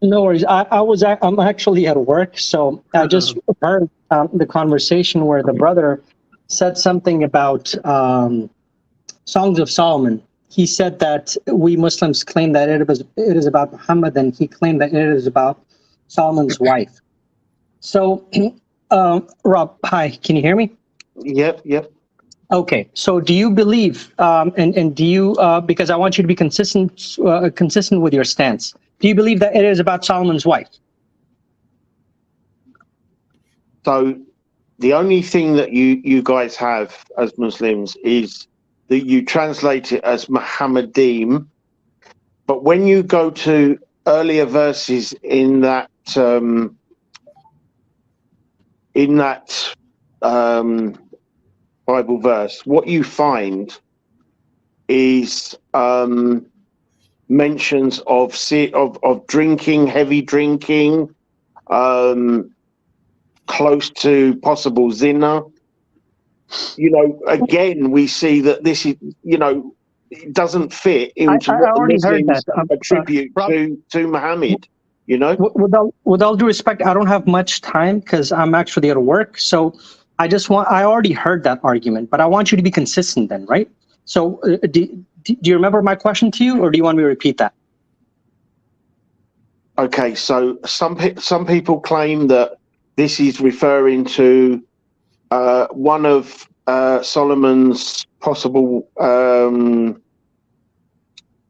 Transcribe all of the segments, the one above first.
No worries. I'm actually at work, so I just heard the conversation where the brother said something about Songs of Solomon. He said that we Muslims claim that it is about Muhammad, and he claimed that it is about Solomon's wife. So, Rob, hi, can you hear me? Yep. Okay, so do you believe, and do you, because I want you to be consistent with your stance, do you believe that it is about Solomon's wife? So the only thing that you guys have as Muslims is that you translate it as Muhammadim, but when you go to earlier verses in that Bible verse, what you find is mentions of drinking, heavy drinking, close to possible zina. Again, we see that this is, it doesn't fit into what the Muslims attribute to Muhammad. With all due respect, I don't have much time because I'm actually at work. So I already heard that argument, but I want you to be consistent then, right? So do you remember my question to you, or do you want me to repeat that? Okay, so some people claim that this is referring to one of Solomon's possible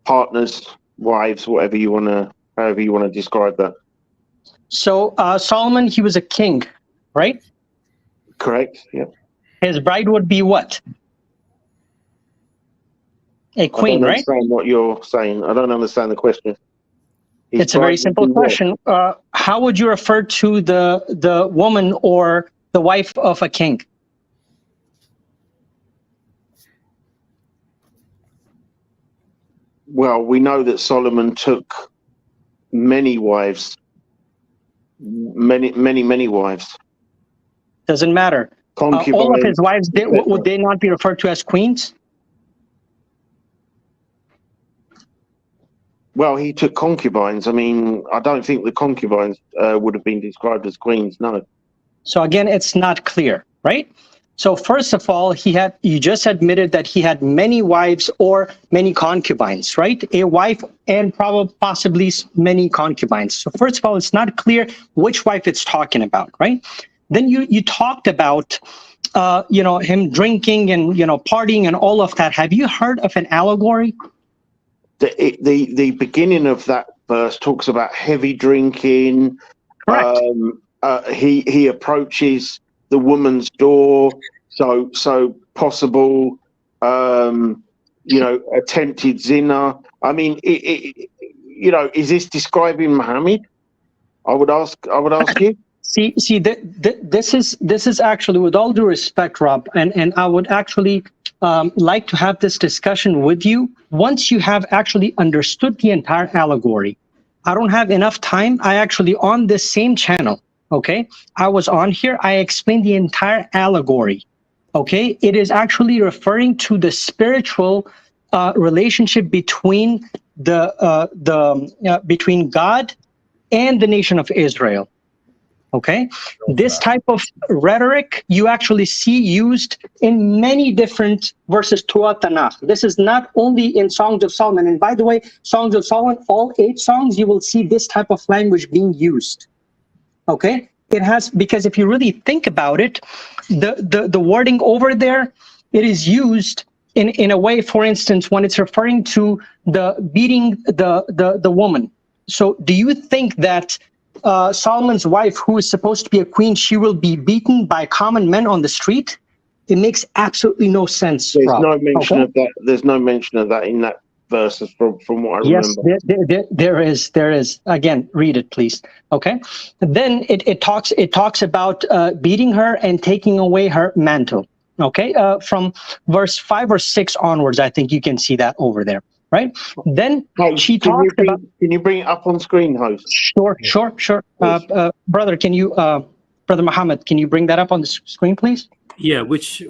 partners, wives, however you want to describe that. So Solomon, he was a king, right? Correct. Yeah. His bride would be what? A queen, right? I don't understand what you're saying. I don't understand the question. It's a very simple question. How would you refer to the woman or the wife of a king? Well, we know that Solomon took many wives, many wives. Doesn't matter. All of his wives, would they not be referred to as queens? Well, he took concubines. I mean, I don't think the concubines would have been described as queens, no. So again, it's not clear, right? So first of all, you just admitted that he had many wives or many concubines, right? A wife and possibly many concubines. So first of all, it's not clear which wife it's talking about, right? Then you talked about, him drinking and, partying and all of that. Have you heard of an allegory? The beginning of that verse talks about heavy drinking. Correct. He approaches the woman's door, so possible, attempted zina. I mean, is this describing Muhammad? I would ask you. See, this is actually, with all due respect, Rob, and I would actually like to have this discussion with you once you have actually understood the entire allegory. I don't have enough time. I actually, on this same channel, okay, I was on here, I explained the entire allegory, okay? It is actually referring to the spiritual relationship between between God and the nation of Israel. Okay, this type of rhetoric you actually see used in many different verses throughout Tanakh. This is not only in Songs of Solomon. And by the way, Songs of Solomon, all 8 songs, you will see this type of language being used. Okay, it has, because if you really think about it, the wording over there, it is used in a way, for instance, when it's referring to the beating the woman. So do you think that Solomon's wife, who is supposed to be a queen, she will be beaten by common men on the street? It makes absolutely no sense. There's no mention of that. There's no mention of that in that verse, from what I remember. Yes, there is. Again, read it, please. Okay. Then it talks about beating her and taking away her mantle. Okay. From verse 5 or 6 onwards, I think you can see that over there. Right. Then she talks about. Can you bring it up on screen, host? Sure. Brother, can you, Brother Muhammad, can you bring that up on the screen, please? Yeah. Which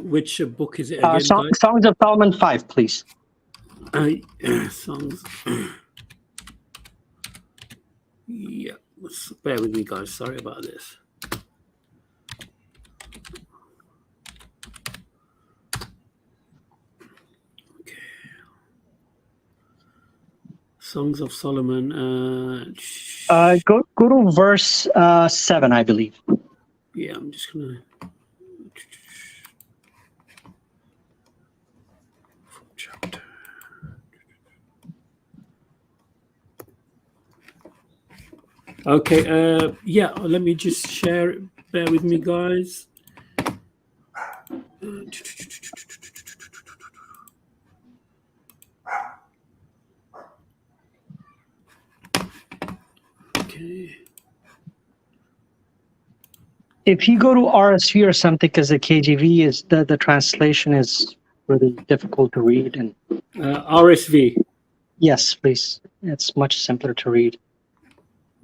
book is it again? Songs of Solomon 5, please. Songs. Yeah, bear with me, guys. Sorry about this. Okay. Songs of Solomon. Go to verse 7, I believe. Yeah, I'm just gonna. Chapter. Okay. Yeah. Let me just share it. Bear with me, guys. Okay. If you go to RSV or something, because the KJV is the translation is really difficult to read. And RSV. yes, please, it's much simpler to read.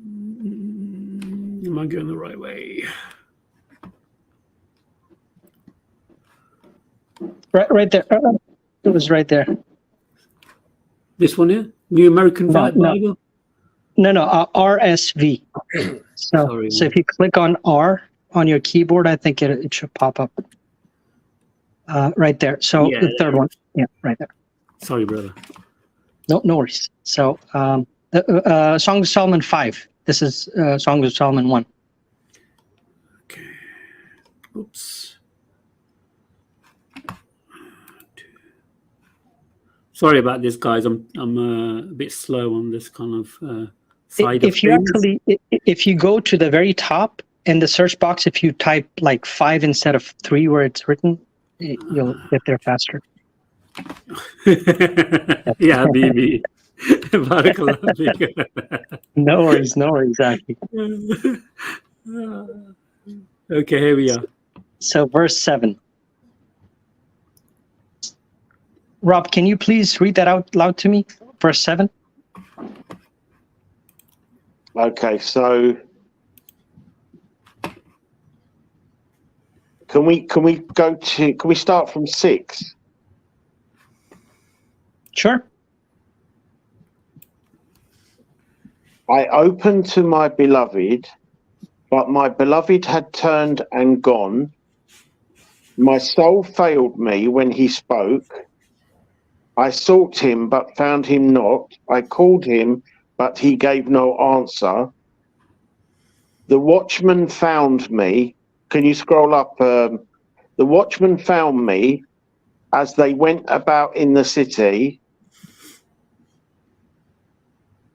Am I going the right way? Right there. It was right there. This one here, New American Bible. No, RSV. So if you click on R on your keyboard, I think it should pop up. Right there. So the third one. Yeah, right there. Sorry, brother. No worries. So Song of Solomon 5. This is Song of Solomon 1. Okay. Oops. Sorry about this, guys. I'm a bit slow on this kind of side of things. If you go to the very top in the search box, if you type like 5 instead of 3 where it's written, you'll get there faster. Yeah, Bibi. No worries, Aki. Okay, here we are. So verse 7. Rob, can you please read that out loud to me? Verse 7. Okay, so can we start from 6? Sure. I opened to my beloved, but my beloved had turned and gone. My soul failed me when he spoke. I sought him, but found him not. I called him, but he gave no answer. The watchman found me. Can you scroll up? The watchman found me as they went about in the city.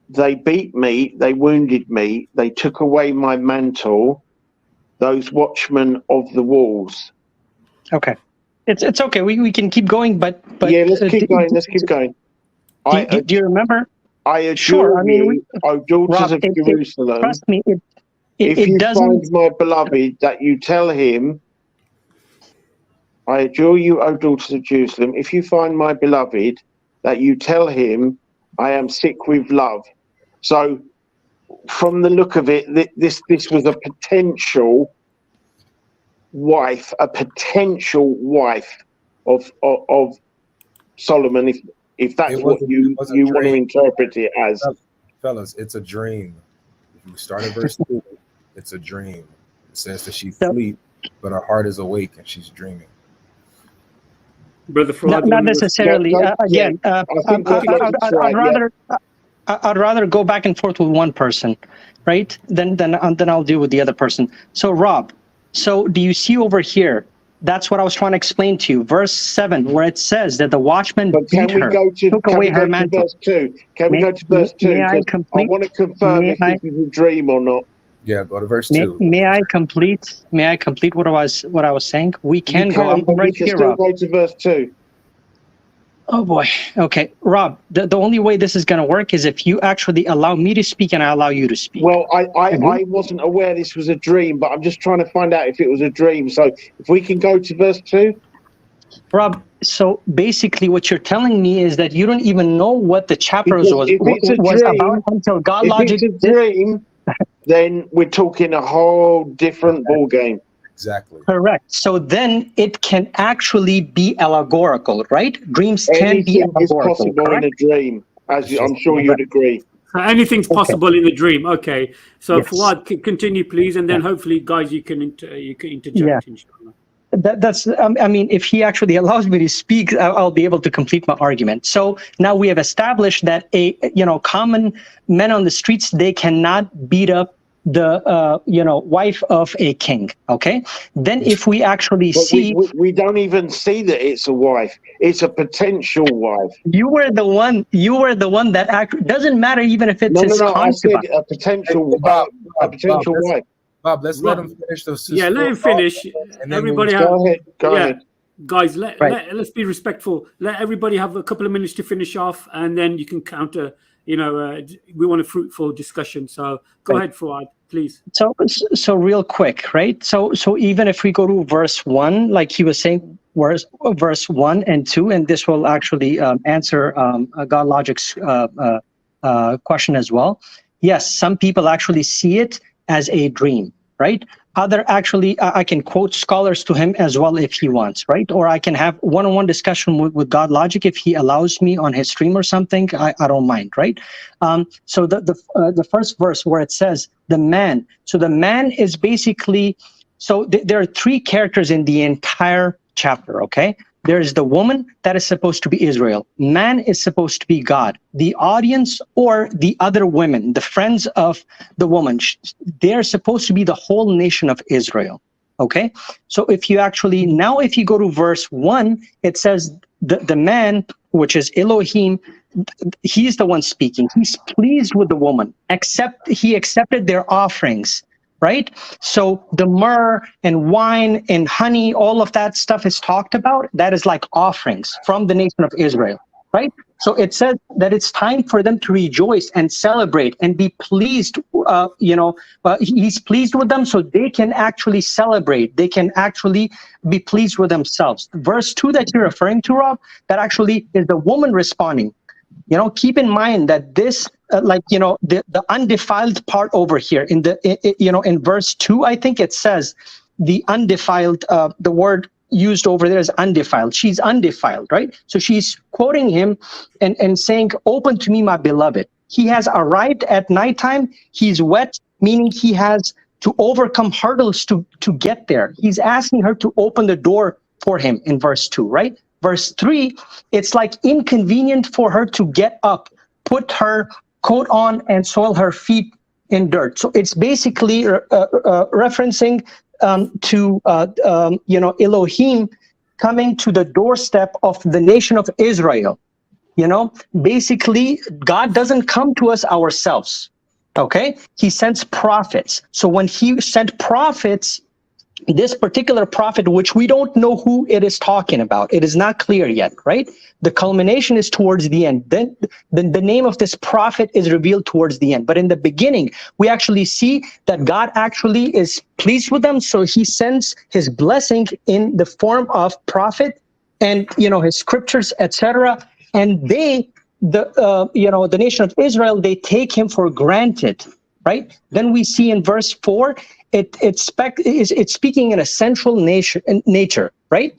They beat me, they wounded me, they took away my mantle, those watchmen of the walls. Okay. It's okay. We can keep going, but yeah, let's keep going. Let's keep going. Do you remember? I adjure you, O daughters Rob, of Jerusalem. Trust me, if you find my beloved, that you tell him. I adjure you, O daughters of Jerusalem, if you find my beloved, that you tell him, I am sick with love. So, from the look of it, this was a potential wife of Solomon, if that's what you want to interpret it as. Fellas, it's a dream. If you start at verse 2, it's a dream. It says that she's asleep, but her heart is awake and she's dreaming. Brother Fawad, not necessarily. Again, I'd rather go back and forth with one person, right? Then I'll deal with the other person. So Rob, do you see over here? That's what I was trying to explain to you. Verse 7, where it says that the watchman beat her, took away her mantle. Verse 2? Can we go to verse 2? I want to confirm if this is a dream or not. Yeah, go to verse 2. May I complete what I was saying? We can go. I'm right here, Rob. Go to verse 2. Oh boy. Okay, Rob. The only way this is going to work is if you actually allow me to speak and I allow you to speak. Well, I wasn't aware this was a dream, but I'm just trying to find out if it was a dream. So if we can go to verse 2. Rob, so basically what you're telling me is that you don't even know what the chapter was about until GodLogic. If it's a dream, then we're talking a whole different ball game. Exactly. Correct. So then it can actually be allegorical, right? Dreams can be allegorical. Anything is possible in a dream, as I'm sure you'd agree. Anything's possible in a dream. Okay. So Yes. Fawad, continue, please, and then hopefully, guys, you can interject. Yeah. Inshallah. That's I mean, if he actually allows me to speak, I'll be able to complete my argument. So now we have established that common men on the streets, they cannot beat up the wife of a king. Okay. Then if we actually see, we don't even see that it's a wife. It's a potential wife. you were the one that doesn't matter even if it's his I said concubine. a potential wife. Bob, let's let him finish those. Yeah, let him finish. Everybody have. Go ahead. Guys, let's be respectful. Let everybody have a couple of minutes to finish off, and then you can counter. We want a fruitful discussion. So go ahead, Fawad, please. So real quick, right? So even if we go to verse 1, like he was saying, verse 1 and 2, and this will actually answer GodLogic's question as well. Yes, some people actually see it as a dream, right? Other actually, I can quote scholars to him as well if he wants, right? Or I can have one-on-one discussion with GodLogic if he allows me on his stream or something. I don't mind, right? So the first verse where it says the man. So the man is basically, there are three characters in the entire chapter, okay? There is the woman that is supposed to be Israel. Man is supposed to be God. The audience or the other women, the friends of the woman, they're supposed to be the whole nation of Israel. Okay? So if you go to verse 1, it says the man, which is Elohim, he's the one speaking. He's pleased with the woman, he accepted their offerings. Right? So the myrrh and wine and honey, all of that stuff is talked about. That is like offerings from the nation of Israel, right? So it says that it's time for them to rejoice and celebrate and be pleased. He's pleased with them, so they can actually celebrate. They can actually be pleased with themselves. Verse 2 that you're referring to, Rob, that actually is the woman responding. Keep in mind that this, the undefiled part over here in verse 2, I think it says the undefiled, the word used over there is undefiled. She's undefiled, right? So she's quoting him and saying, "Open to me, my beloved." He has arrived at nighttime. He's wet, meaning he has to overcome hurdles to get there. He's asking her to open the door for him in verse 2, right? Verse 3, it's like inconvenient for her to get up, put her coat on, and soil her feet in dirt. So it's basically referencing to Elohim coming to the doorstep of the nation of Israel. Basically, God doesn't come to us ourselves. Okay, He sends prophets. So when He sent prophets, this particular prophet, which we don't know who it is talking about, it is not clear yet, right? The culmination is towards the end. Then the name of this prophet is revealed towards the end. But in the beginning, we actually see that God actually is pleased with them. So He sends His blessing in the form of prophet and, His scriptures, etc. And the nation of Israel, they take Him for granted, right? Then we see in verse 4, it's speaking in a central nature, right?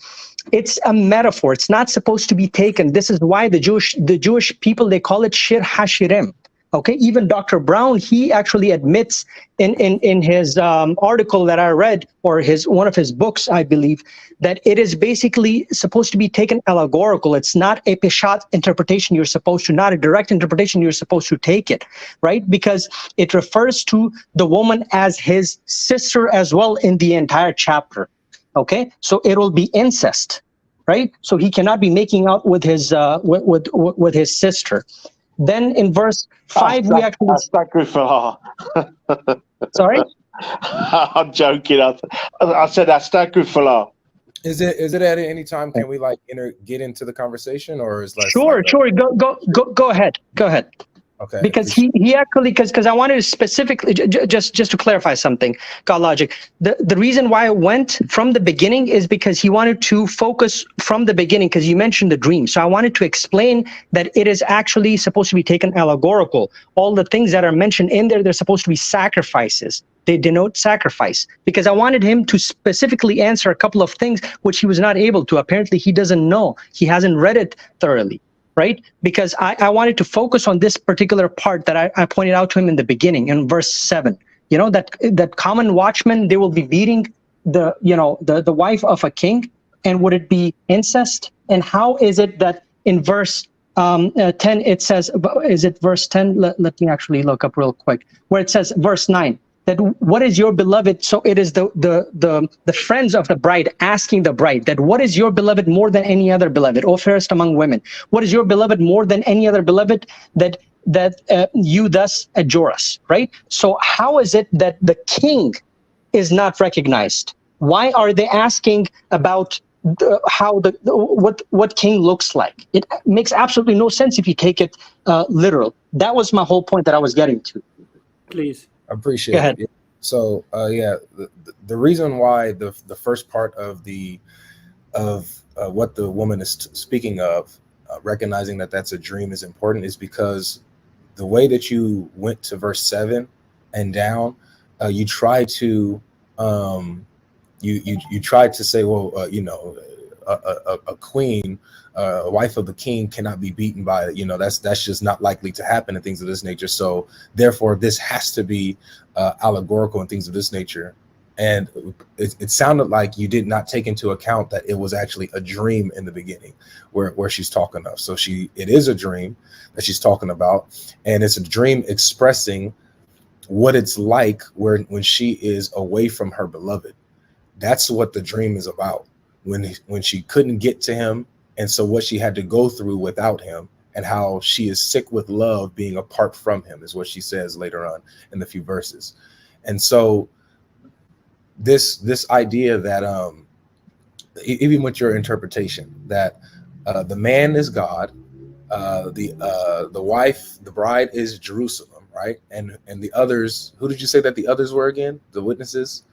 It's a metaphor. It's not supposed to be taken. This is why the Jewish people, they call it Shir HaShirim. Okay, even Dr. Brown, he actually admits in his article that I read, or one of his books, I believe, that it is basically supposed to be taken allegorical. It's not a peshat interpretation not a direct interpretation you're supposed to take it, right? Because it refers to the woman as his sister as well in the entire chapter. Okay, so it will be incest, right? So he cannot be making out with his with his sister. Then in verse 5, we actually... Astaghfirullah. Sorry? I'm joking. I said astaghfirullah. Is it at any time can we get into the conversation, or is Sure. Go ahead. Okay. Because he actually, because I wanted to specifically just to clarify something, GodLogic. The reason why I went from the beginning is because he wanted to focus from the beginning, because you mentioned the dream. So I wanted to explain that it is actually supposed to be taken allegorical. All the things that are mentioned in there, they're supposed to be sacrifices. They denote sacrifice, because I wanted him to specifically answer a couple of things which he was not able to. Apparently, he doesn't know. He hasn't read it thoroughly. right? Because I wanted to focus on this particular part that I pointed out to him in the beginning in verse 7. You know, that common watchmen, they will be beating the wife of a king, and would it be incest? And how is it that in verse 10 it says, is it verse 10? Let me actually look up real quick, where it says verse 9, that what is your beloved? So it is the friends of the bride asking the bride that what is your beloved more than any other beloved, O fairest among women? What is your beloved more than any other beloved that you thus adjure us, right? So how is it that the king is not recognized? Why are they asking about what king looks like? It makes absolutely no sense if you take it literal. That was my whole point that I was getting to. Please. I appreciate it. So the reason why the first part of what the woman is speaking of, recognizing that that's a dream, is important, is because the way that you went to verse 7 and down, you try to you tried to say, well, a queen, a wife of the king cannot be beaten by, that's just not likely to happen and things of this nature. So therefore, this has to be allegorical and things of this nature. And it sounded like you did not take into account that it was actually a dream in the beginning where she's talking of. So it is a dream that she's talking about, and it's a dream expressing what it's like when she is away from her beloved. That's what the dream is about, when she couldn't get to him, and so what she had to go through without him, and how she is sick with love being apart from him, is what she says later on in the few verses. And so this idea that even with your interpretation that the man is God, the wife, the bride is Jerusalem, right? And the others, who did you say that the others were again? The witnesses?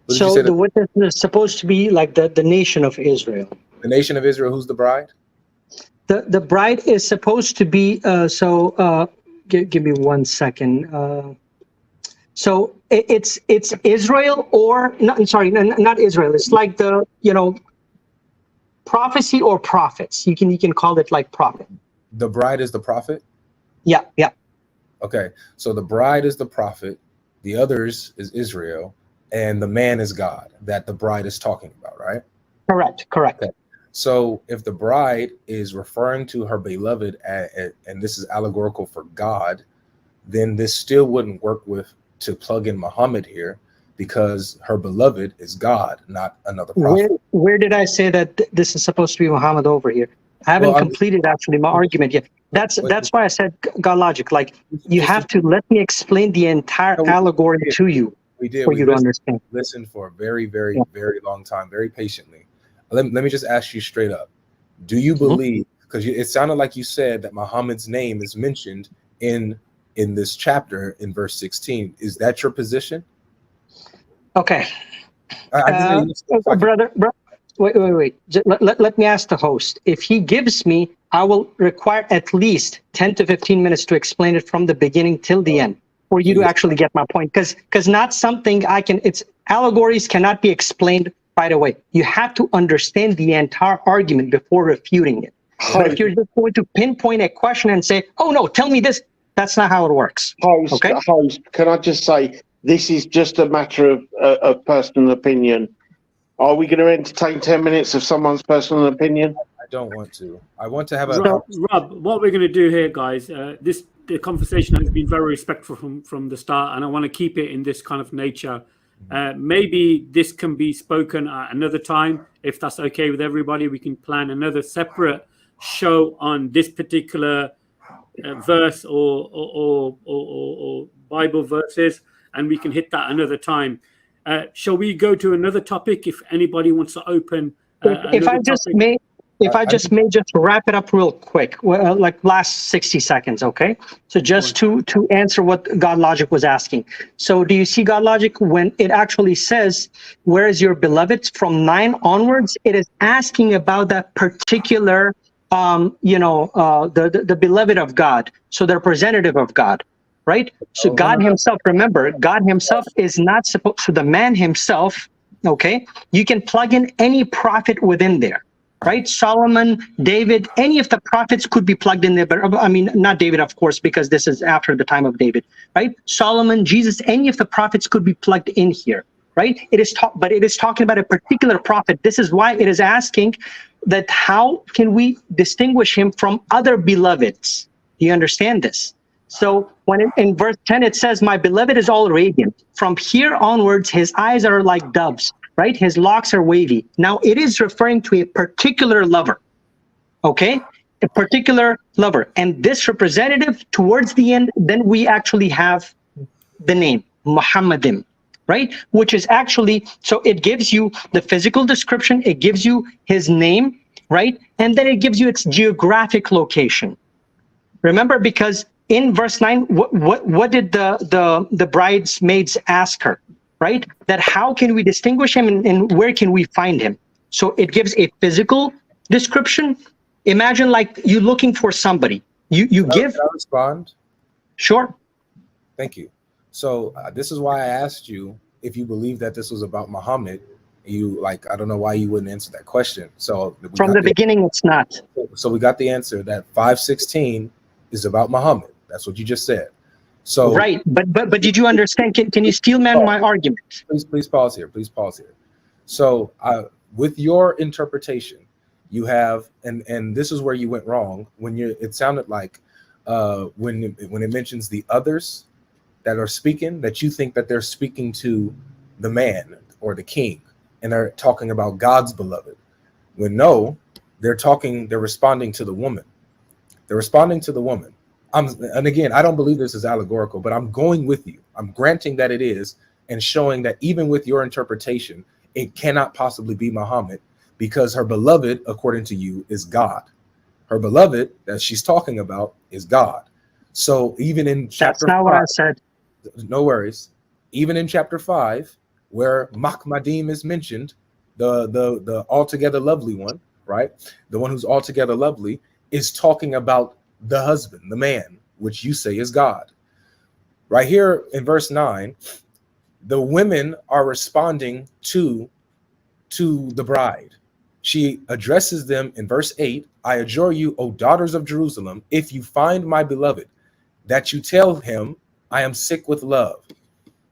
So the witness is supposed to be like the nation of Israel. The nation of Israel, who's the bride? The bride is supposed to be, give me 1 second. So it's Israel, or not Israel. It's like prophecy or prophets. You can call it like prophet. The bride is the prophet? Yeah. Okay, so the bride is the prophet, the others is Israel, and the man is God that the bride is talking about, right? Correct. Okay. So if the bride is referring to her beloved, and this is allegorical for God, then this still wouldn't work to plug in Muhammad here, because her beloved is God, not another prophet. Where did I say that this is supposed to be Muhammad over here? I haven't completed actually my argument yet. That's why I said GodLogic. Like, you have to let me explain the entire allegory to you for you to understand. Listen for a very, very, very long time, very patiently. Let me just ask you straight up. Do you believe, because it sounded like you said that Muhammad's name is mentioned in this chapter in verse 16. Is that your position? Okay. Brother, wait. Let me ask the host. If he gives me, I will require at least 10 to 15 minutes to explain it from the beginning till the end, for you to actually get my point. Because not something allegories cannot be explained right away. You have to understand the entire argument before refuting it. But if you're just going to pinpoint a question and say, oh no, tell me this, that's not how it works. Host, can I just say, this is just a matter of personal opinion. Are we going to entertain 10 minutes of someone's personal opinion? I don't want to. I want to have Rob, what we're going to do here, guys, the conversation has been very respectful from the start, and I want to keep it in this kind of nature. Maybe this can be spoken at another time. If that's okay with everybody, we can plan another separate show on this particular verse or Bible verses, and we can hit that another time. Shall we go to another topic if anybody wants to open? If I just may just wrap it up real quick, like last 60 seconds, okay? So just to answer what GodLogic was asking. So do you see GodLogic when it actually says, where is your beloved? From 9 onwards, it is asking about that particular, the beloved of God. So the representative of God, right? So God himself, remember, God himself is not supposed, so the man himself, okay? You can plug in any prophet within there. right? Solomon, David, any of the prophets could be plugged in there, but I mean, not David, of course, because this is after the time of David, right? Solomon, Jesus, any of the prophets could be plugged in here, right? But it is talking about a particular prophet. This is why it is asking that how can we distinguish him from other beloveds? Do you understand this? So when in verse 10, it says, my beloved is all radiant. From here onwards, his eyes are like doves, right? His locks are wavy. Now it is referring to a particular lover, okay? A particular lover. And this representative towards the end, then we actually have the name, Muhammadim, right? Which is actually, so it gives you the physical description, it gives you his name, right? And then it gives you its geographic location. Remember, because in verse 9, what did the bridesmaids ask her, right? That how can we distinguish him and where can we find him? So it gives a physical description. Imagine like you looking for somebody. You give. Can I respond? Sure. Thank you. So this is why I asked you if you believe that this was about Muhammad. You like, I don't know why you wouldn't answer that question. So from the beginning, it's not. So we got the answer that 5:16 is about Muhammad. That's what you just said. So right, but did you understand? Can you steel man my argument? Please pause here. Please pause here. So with your interpretation, you have, and this is where you went wrong when it sounded like when it mentions the others that are speaking, that you think that they're speaking to the man or the king, and they're talking about God's beloved. When no, they're responding to the woman. They're responding to the woman. And again, I don't believe this is allegorical, but I'm going with you. I'm granting that it is, and showing that even with your interpretation, it cannot possibly be Muhammad, because her beloved, according to you, is God. Her beloved that she's talking about is God. So even in chapter 5, that's not what I said. No worries. Even in chapter 5, where Mahmadim is mentioned, the altogether lovely one, right? The one who's altogether lovely is talking about the husband, the man, which you say is God. Right here in verse 9, the women are responding to the bride. She addresses them in verse 8, I adjure you, O daughters of Jerusalem, if you find my beloved, that you tell him, I am sick with love.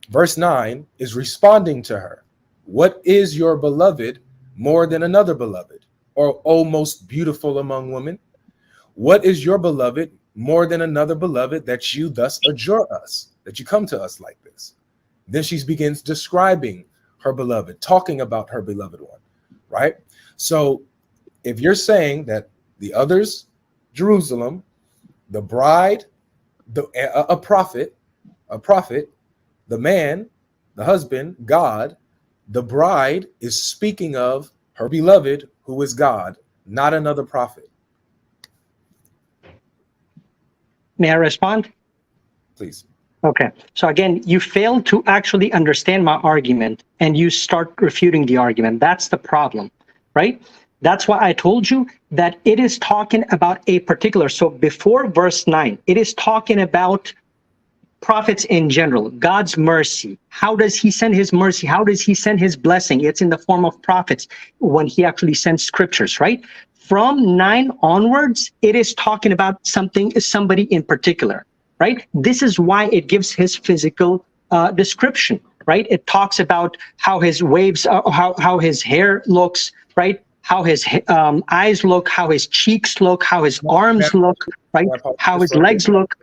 Verse 9 is responding to her. What is your beloved more than another beloved? Or, O most beautiful among women? What is your beloved more than another beloved, that you thus adjure us, that you come to us like this? Then she begins describing her beloved, talking about her beloved one, right? So if you're saying that the others, Jerusalem, the bride, a prophet, the man, the husband, God, the bride is speaking of her beloved, who is God, not another prophet. May I respond? Please. Okay. So again, you fail to actually understand my argument and you start refuting the argument. That's the problem, right? That's why I told you that it is talking about a particular. So before verse 9, it is talking about prophets in general, God's mercy. How does he send his mercy? How does he send his blessing? It's in the form of prophets when he actually sends scriptures, right? From 9 onwards, it is talking about somebody in particular, right? This is why it gives his physical description, right? It talks about how his waves, how his hair looks, right? How his eyes look, how his cheeks look, how his arms look, right? How his legs look.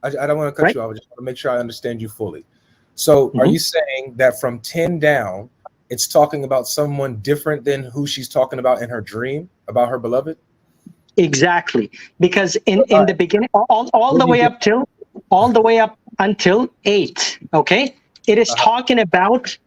I don't want to cut you off. I just want to make sure I understand you fully. So are you saying that from 10 down, it's talking about someone different than who she's talking about in her dream, about her beloved? Exactly. Because in the beginning, all the way up until 8, okay? It is talking about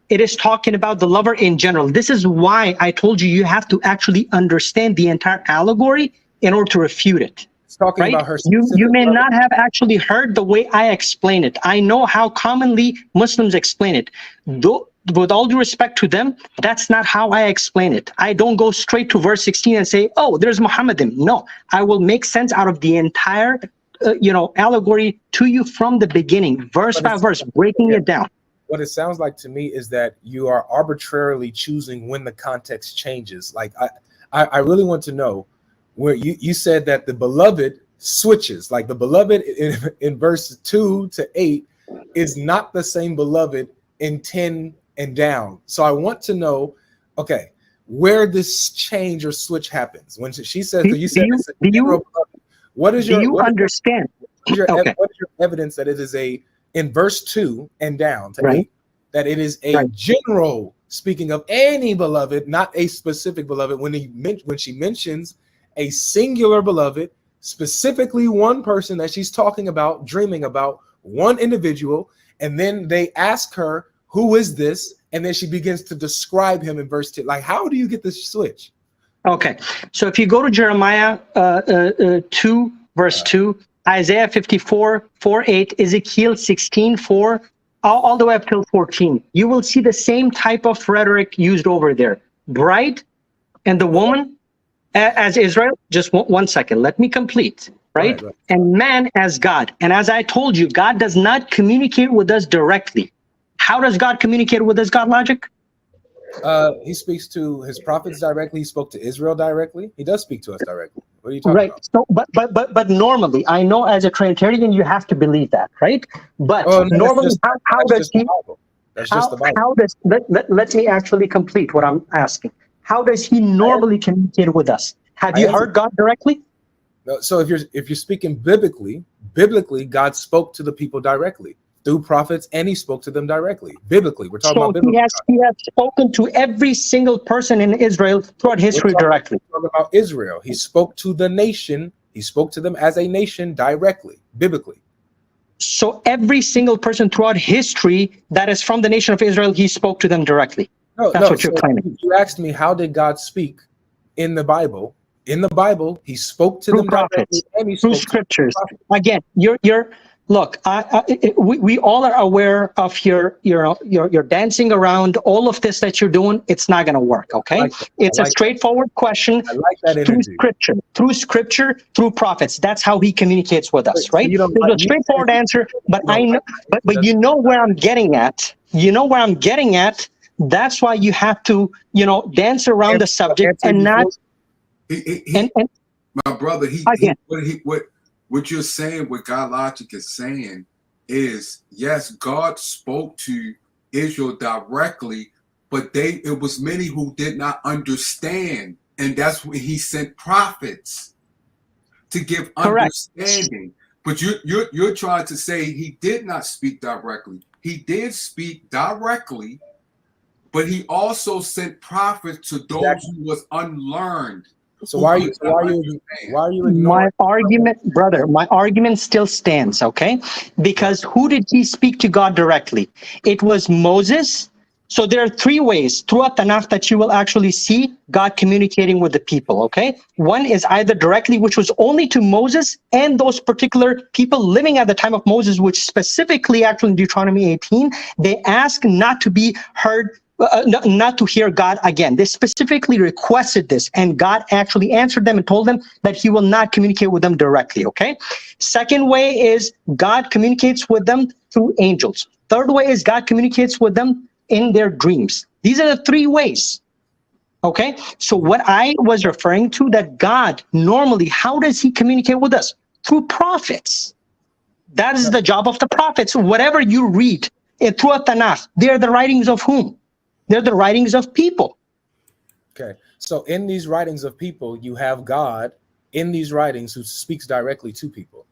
the lover in general. This is why I told you have to actually understand the entire allegory in order to refute it. It's talking right? about her. You may not have actually heard the way I explain it. I know how commonly Muslims explain it. Though, with all due respect to them, that's not how I explain it. I don't go straight to verse 16 and say, oh, there's Muhammadim. No, I will make sense out of the entire allegory to you from the beginning, verse by verse, breaking it down. What it sounds like to me is that you are arbitrarily choosing when the context changes. Like I really want to know where you said that the beloved switches, like the beloved in verse 2 to 8 is not the same beloved in 10 and down. So I want to know, okay, where this change or switch happens. When she says that you said it's a general beloved, what is your, do you understand? what is Okay. your evidence that it is a, in verse 2 and down to Right. 8, that it is a Right. general speaking of any beloved, not a specific beloved? When she mentions a singular beloved, specifically one person that she's talking about, dreaming about, one individual, and then they ask her, who is this? And then she begins to describe him in verse 10. Like, how do you get this switch? Okay, so if you go to Jeremiah 2, verse 2, Isaiah 54, 4:8, Ezekiel 16, 4, all the way up till 14, you will see the same type of rhetoric used over there. Bride and the woman as Israel, just one second, let me complete, right? Right. And man as God. And as I told you, God does not communicate with us directly. How does God communicate with us, GodLogic? He speaks to his prophets directly. He spoke to Israel directly. He does speak to us directly. What are you talking Right. about? So, but normally, I know as a Trinitarian, you have to believe that, right? But Oh, no, normally, how does he? That's just the Bible. How does let me actually complete what I'm asking. How does he normally communicate with us? Have you heard God directly? No, so if you're speaking biblically, God spoke to the people directly through prophets, and he spoke to them directly. Biblically, we're talking about So biblical. he has spoken to every single person in Israel throughout history directly. We're talking about Israel. He spoke to the nation. He spoke to them as a nation directly, biblically. So every single person throughout history that is from the nation of Israel, he spoke to them directly. That's what you're claiming. You asked me, how did God speak in the Bible? In the Bible, he spoke to Through them directly, prophets, and he through spoke scriptures. to the prophets. Again, look. We all are aware of your dancing around all of this that you're doing. It's not going to work. Okay, it's a straightforward question. I like that energy. Through scripture, through prophets. That's how he communicates with us, right? So There's a straightforward answer, but I know, but you know where I'm getting at. You know where I'm getting at. That's why you have to, dance around the subject and not. My brother, what you're saying, what GodLogic is saying is, yes, God spoke to Israel directly, but it was many who did not understand, and that's when he sent prophets to give understanding. But you're trying to say he did not speak directly. He did speak directly, but he also sent prophets to those who was unlearned. So why are you ignoring my argument, brother? My argument still stands, okay? Because who did he speak to God directly? It was Moses. So there are three ways throughout Tanakh that you will actually see God communicating with the people, okay? One is either directly, which was only to Moses and those particular people living at the time of Moses, which specifically actually in Deuteronomy 18, they ask not to be heard, not to hear God again. They specifically requested this, and God actually answered them and told them that he will not communicate with them directly, okay? Second way is God communicates with them through angels. Third way is God communicates with them in their dreams. These are the three ways, okay? So what I was referring to, that God normally, how does he communicate with us? Through prophets. That is the job of the prophets. Whatever you read throughout Tanakh, they're the writings of whom? They're the writings of people. Okay, so in these writings of people, you have God in these writings who speaks directly to people,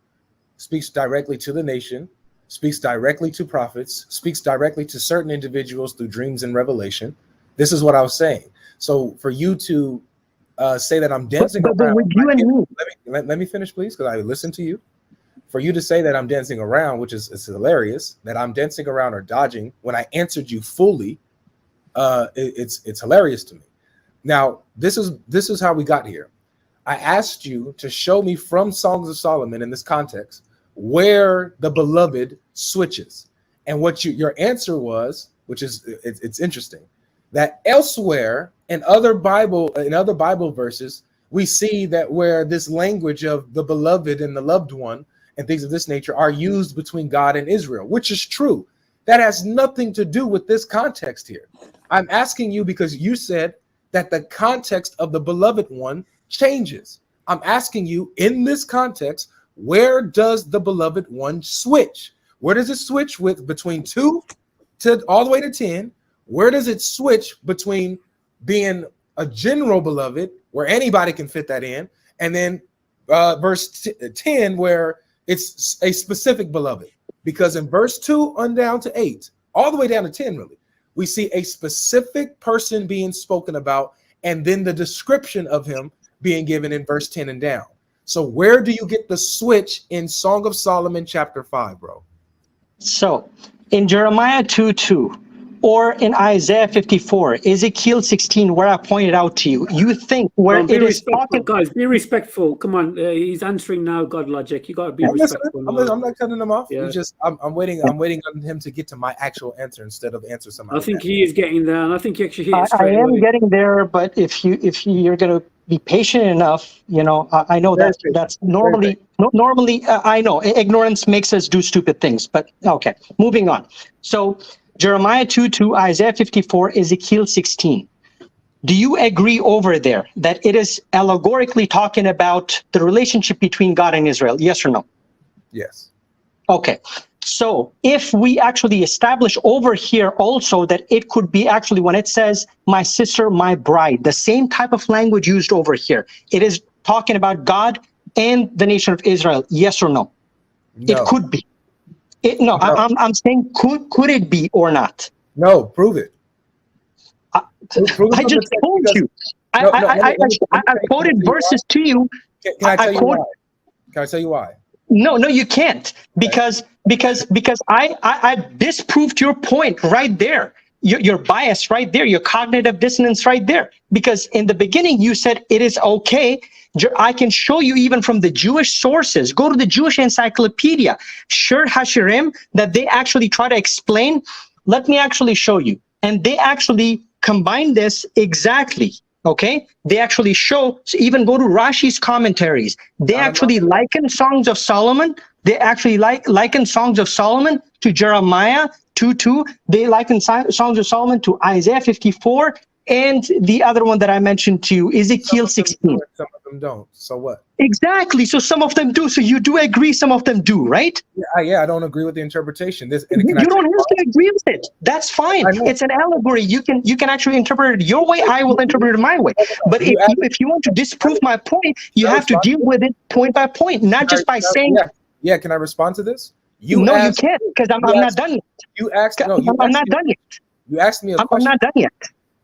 speaks directly to the nation, speaks directly to prophets, speaks directly to certain individuals through dreams and revelation. This is what I was saying. So for you to say that I'm dancing around, with you and me. Let me finish, please, because I listened to you. For you to say that I'm dancing around, which is hilarious, that I'm dancing around or dodging when I answered you fully, it's hilarious to me. Now, this is how we got here. I asked you to show me from Songs of Solomon in this context where the beloved switches, and what your answer was, which is it's interesting, that elsewhere in other Bible verses we see that where this language of the beloved and the loved one and things of this nature are used between God and Israel, which is true. That has nothing to do with this context here. I'm asking you because you said that the context of the beloved one changes. I'm asking you, in this context, where does the beloved one switch? Where does it switch with between 2 to all the way to 10? Where does it switch between being a general beloved, where anybody can fit that in, and then verse 10, where it's a specific beloved? Because in verse 2 on down to 8, all the way down to 10, really, we see a specific person being spoken about, and then the description of him being given in verse 10 and down. So where do you get the switch in Song of Solomon chapter 5, bro? So in Jeremiah 2:2, or in Isaiah 54, Ezekiel 16, where I pointed out to you, you think where Be it is respectful, talking. guys. Be respectful. Come on, he's answering now. GodLogic, you got to be respectful. I'm not cutting him off. Yeah. I'm waiting on him to get to my actual answer instead of answer somebody. I think he is getting there, and I think he actually hit it I straight am away. getting there, but if you're going to be patient enough, I know that's normally I know ignorance makes us do stupid things, but okay, moving on. So Jeremiah 2:2, Isaiah 54, Ezekiel 16. Do you agree over there that it is allegorically talking about the relationship between God and Israel? Yes or no? Yes. Okay. So if we actually establish over here also that it could be actually when it says my sister, my bride, the same type of language used over here, it is talking about God and the nation of Israel. Yes or no? No. It could be. No. I'm saying could it be or not? No, prove it. Prove it I just told you. I quoted verses to you. Can I tell you why? Can I tell you why? No, you can't, because I disproved your point right there. Your bias right there, your cognitive dissonance right there. Because in the beginning you said it is okay. I can show you even from the Jewish sources. Go to the Jewish encyclopedia, Shir Hashirim, that they actually try to explain. Let me actually show you. And they actually combine this exactly. Okay, they actually show. So even go to Rashi's commentaries. They actually liken Songs of Solomon. They actually liken Songs of Solomon to Jeremiah 2:2. They liken Songs of Solomon to Isaiah 54, and the other one that I mentioned to you, Ezekiel 16. Some of them don't. So what? Exactly. So some of them do. So you do agree some of them do, right? Yeah, I don't agree with the interpretation. You don't have to agree with it. That's fine. It's an allegory. You can actually interpret it your way. I will interpret it my way. But if you want to disprove my point, you have to deal with it point by point, not just by saying. Yeah. Can I respond to this? You can't, because I'm not done yet. You asked. No, I'm not done yet. You asked me a question. I'm not done yet.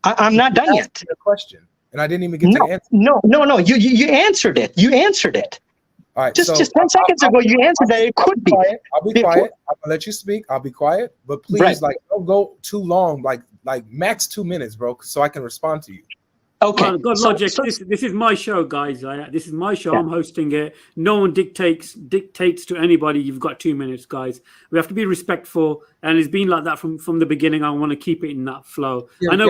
I'm not done yet. A question, and I didn't even get to answer. No. You answered it. You answered it. All right. Just 10 seconds ago, you answered that it could be. I'll be quiet. I'm gonna let you speak. I'll be quiet, but please, don't go too long. Like max 2 minutes, bro, so I can respond to you. Okay. GodLogic, this is my show, guys. This is my show. Yeah. I'm hosting it. No one dictates to anybody. You've got 2 minutes, guys. We have to be respectful, and it's been like that from the beginning. I want to keep it in that flow. I know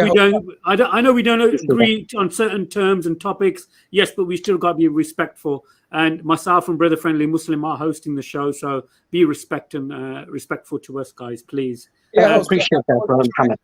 we don't agree on certain terms and topics. Yes, but we still got to be respectful. And myself and Brother Friendly Muslim are hosting the show, so be respectful to us, guys, please. Yeah, I appreciate that, brother.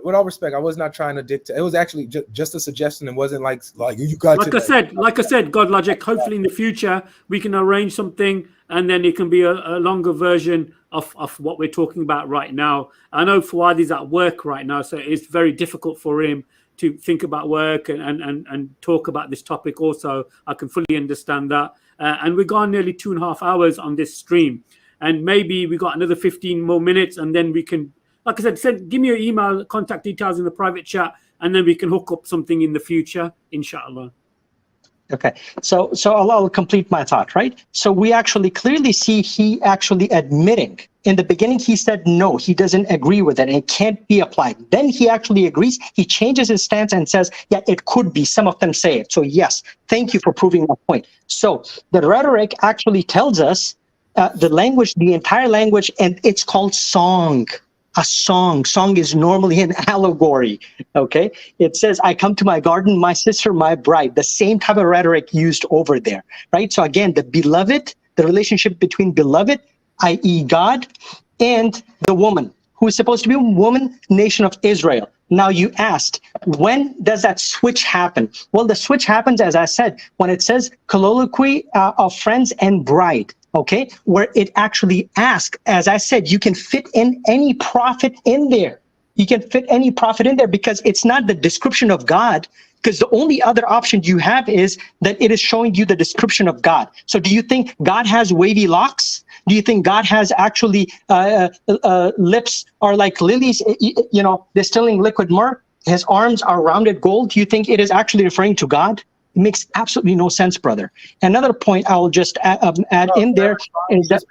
With all respect, I was not trying to dictate. It was actually just a suggestion. It wasn't like you got. Like I said, GodLogic. Hopefully, in the future, we can arrange something, and then it can be a longer version of what we're talking about right now. I know Fawad is at work right now, so it's very difficult for him to think about work and talk about this topic. Also, I can fully understand that. And we've gone nearly 2.5 hours on this stream, and maybe we got another 15 more minutes, and then we can. Like I said, give me your email, contact details in the private chat, and then we can hook up something in the future, inshallah. Okay, so I'll complete my thought, right? So we actually clearly see he actually admitting. In the beginning, he said no, he doesn't agree with it, and it can't be applied. Then he actually agrees. He changes his stance and says, yeah, it could be. Some of them say it. So yes, thank you for proving my point. So the rhetoric actually tells us the language, the entire language, and it's called song. A song. Song is normally an allegory. Okay. It says, I come to my garden, my sister, my bride. The same type of rhetoric used over there. Right. So again, the beloved, the relationship between beloved, i.e. God, and the woman, who is supposed to be a woman, nation of Israel. Now you asked, when does that switch happen? Well, the switch happens, as I said, when it says colloquy of friends and bride, okay, where it actually asks, as I said, you can fit in any prophet in there. You can fit any prophet in there because it's not the description of God, because the only other option you have is that it is showing you the description of God. So do you think God has wavy locks? Do you think God has actually lips are like lilies, you know, distilling liquid myrrh? His arms are rounded gold. Do you think it is actually referring to God? It makes absolutely no sense, brother. Another point I will just add in there is that,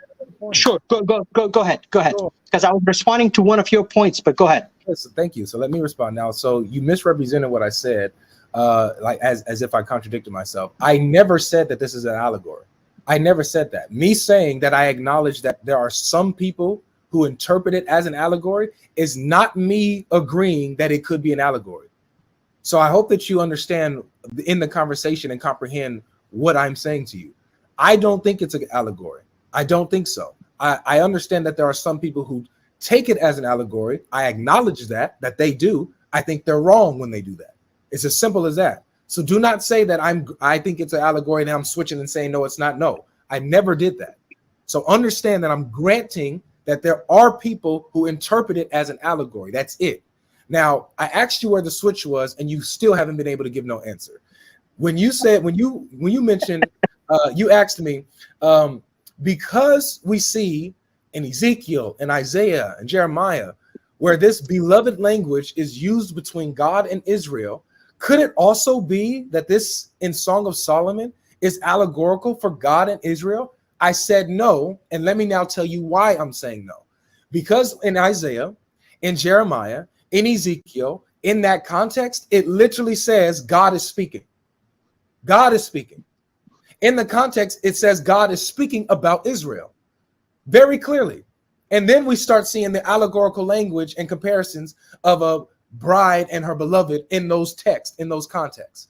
sure, go ahead, because I was responding to one of your points, but go ahead. Yes, thank you. So let me respond now. So you misrepresented what I said, like as if I contradicted myself. I never said that this is an allegory. I never said that. Me saying that I acknowledge that there are some people who interpret it as an allegory is not me agreeing that it could be an allegory. So I hope that you understand in the conversation and comprehend what I'm saying to you. I don't think it's an allegory. I don't think so. I understand that there are some people who take it as an allegory. I acknowledge that they do. I think they're wrong when they do that. It's as simple as that. So do not say that I think it's an allegory and I'm switching and saying, no, it's not. No, I never did that. So understand that I'm granting that there are people who interpret it as an allegory. That's it. Now, I asked you where the switch was and you still haven't been able to give no answer. When you said, when you mentioned, you asked me, because we see in Ezekiel and Isaiah and Jeremiah, where this beloved language is used between God and Israel, could it also be that this in Song of Solomon is allegorical for God and Israel? I said no, and let me now tell you why I'm saying no. Because in Isaiah, in Jeremiah, in Ezekiel, in that context, it literally says God is speaking. God is speaking. In the context, it says God is speaking about Israel very clearly. And then we start seeing the allegorical language and comparisons of a bride and her beloved in those texts, in those contexts.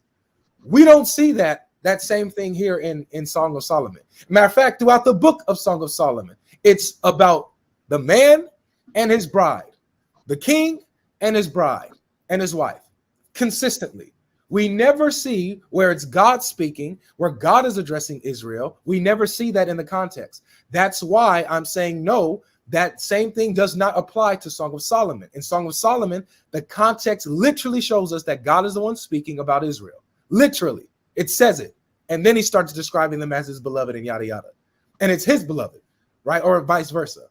We don't see that same thing here in Song of Solomon. Matter of fact, throughout the book of Song of Solomon, it's about the man and his bride, the king and his bride and his wife, consistently. We never see where it's God speaking, where God is addressing Israel. We never see that in the context. That's why I'm saying no, that same thing does not apply to Song of Solomon. In Song of Solomon, the context literally shows us that God is the one speaking about Israel. Literally, it says it. And then he starts describing them as his beloved and yada, yada. And it's his beloved, right? Or vice versa.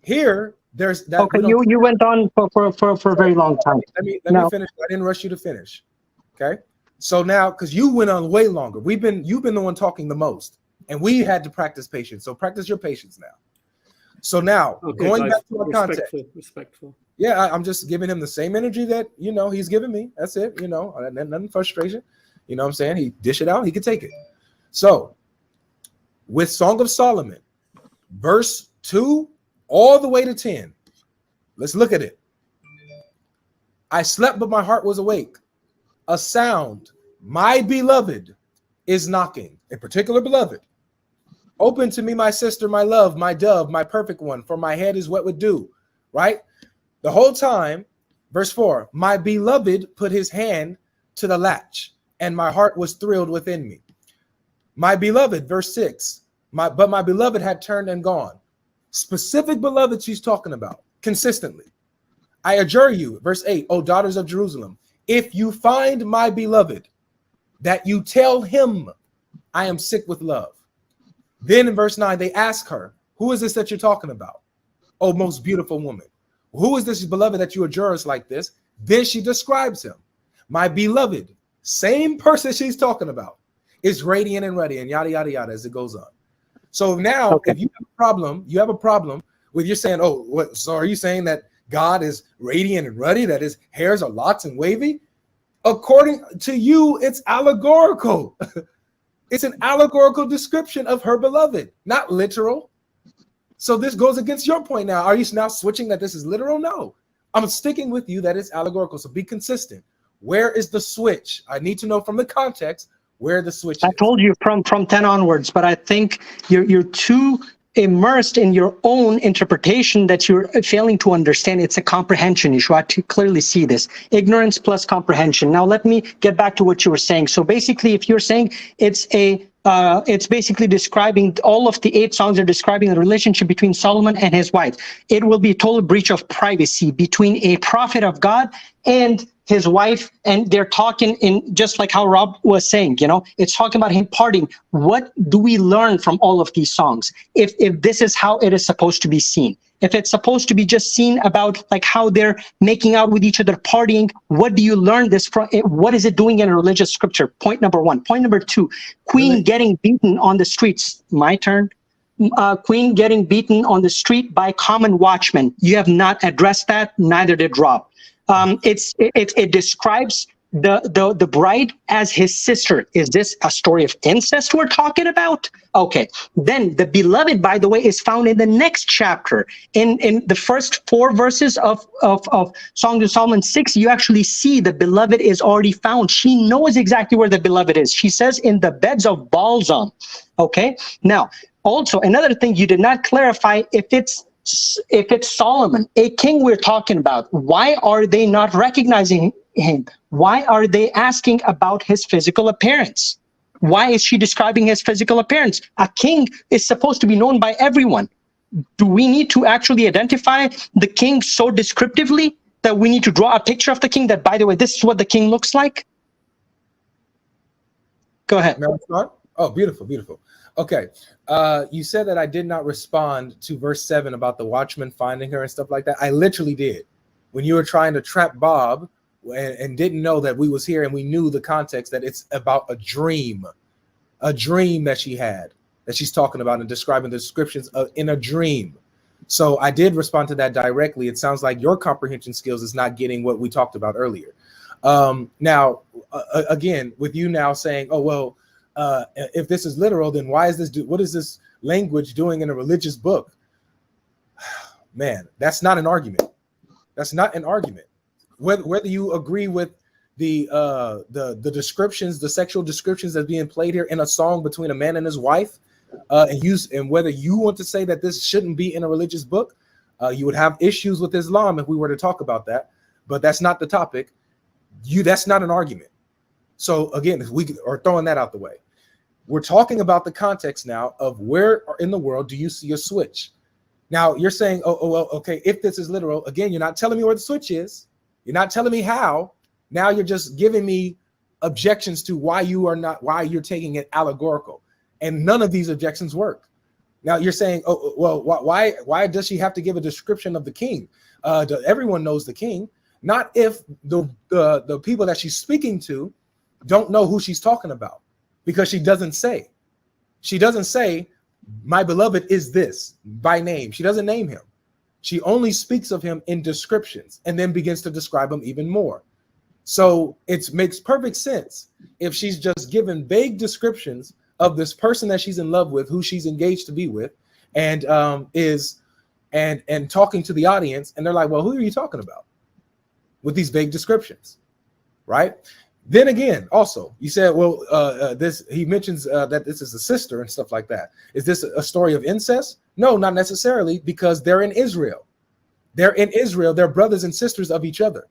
Here, there's that. Okay, you went on for a very long time. Let me finish. I didn't rush you to finish. Okay. So now, because you went on way longer, you've been the one talking the most, and we had to practice patience. So practice your patience now. So now, okay, going back to our context. Respectful. Yeah, I'm just giving him the same energy that, he's giving me. That's it. Nothing frustration. You know what I'm saying? He dish it out. He can take it. So with Song of Solomon, verse 2 all the way to 10. Let's look at it. I slept, but my heart was awake. A sound, my beloved is knocking. A particular beloved. Open to me, my sister, my love, my dove, my perfect one, for my head is wet with dew. Right? The whole time, verse 4, my beloved put his hand to the latch, and my heart was thrilled within me. My beloved, verse 6, but my beloved had turned and gone. Specific beloved she's talking about, consistently. I adjure you, verse 8, O daughters of Jerusalem, if you find my beloved, that you tell him I am sick with love. Then in verse 9, they ask her, who is this that you're talking about? Oh, most beautiful woman. Who is this beloved that you adjure us like this? Then she describes him. My beloved, same person she's talking about, is radiant and ready, and yada, yada, yada, as it goes on. So now, if you have a problem with you're saying, oh, what? So are you saying that God is radiant and ruddy, that his hairs are locks and wavy? According to you, it's allegorical. It's an allegorical description of her beloved, not literal. So this goes against your point now. Are you now switching that this is literal? No, I'm sticking with you that it's allegorical. So be consistent. Where is the switch? I need to know from the context where the switch is. I told you from 10 onwards, but I think you're too immersed in your own interpretation that you're failing to understand. It's a comprehension issue. I clearly see this. Ignorance plus comprehension. Now, let me get back to what you were saying. So basically, if you're saying it's basically describing all of the 8 songs are describing the relationship between Solomon and his wife, it will be a total breach of privacy between a prophet of God and his wife, and they're talking in just like how Rob was saying, it's talking about him parting. What do we learn from all of these songs? If this is how it is supposed to be seen, if it's supposed to be just seen about like how they're making out with each other, partying, what do you learn this from? What is it doing in a religious scripture? Point number 1. Point number 2, Queen getting beaten on the streets. My turn. Queen getting beaten on the street by common watchmen. You have not addressed that. Neither did Rob. It describes the bride as his sister. Is this a story of incest we're talking about? Okay. Then the beloved, by the way, is found in the next chapter. In the first 4 verses of Song of Solomon 6, you actually see the beloved is already found. She knows exactly where the beloved is. She says in the beds of balsam. Okay. Now, also another thing you did not clarify, if it's Solomon, a king we're talking about, why are they not recognizing him? Why are they asking about his physical appearance? Why is she describing his physical appearance? A king is supposed to be known by everyone. Do we need to actually identify the king so descriptively that we need to draw a picture of the king that, by the way, this is what the king looks like? Go ahead. Oh, beautiful, beautiful. Okay, you said that I did not respond to verse 7 about the watchman finding her and stuff like that. I literally did. When you were trying to trap Bob and didn't know that we was here and we knew the context that it's about a dream that she had, that she's talking about and describing the descriptions of in a dream. So I did respond to that directly. It sounds like your comprehension skills is not getting what we talked about earlier. Now, again, with you now saying, oh, well, if this is literal, then why is this? What is this language doing in a religious book? Man, that's not an argument. That's not an argument. Whether you agree with the descriptions, the sexual descriptions that's being played here in a song between a man and his wife, and whether you want to say that this shouldn't be in a religious book, you would have issues with Islam if we were to talk about that. But that's not the topic. That's not an argument. So again, if we are throwing that out the way, we're talking about the context now of where in the world do you see a switch? Now you're saying, oh well, okay, if this is literal, again, you're not telling me where the switch is. You're not telling me how. Now you're just giving me objections to why you're taking it allegorical, and none of these objections work. Now you're saying, oh well, why does she have to give a description of the king? Everyone knows the king. Not if the people that she's speaking to don't know who she's talking about, because she doesn't say. She doesn't say, my beloved is this by name. She doesn't name him. She only speaks of him in descriptions and then begins to describe him even more. So it makes perfect sense if she's just given vague descriptions of this person that she's in love with, who she's engaged to be with, and and talking to the audience, and they're like, well, who are you talking about with these vague descriptions, right? Then again, also, you said, well, he mentions that this is a sister and stuff like that. Is this a story of incest? No, not necessarily, because they're in Israel. They're in Israel. They're brothers and sisters of each other.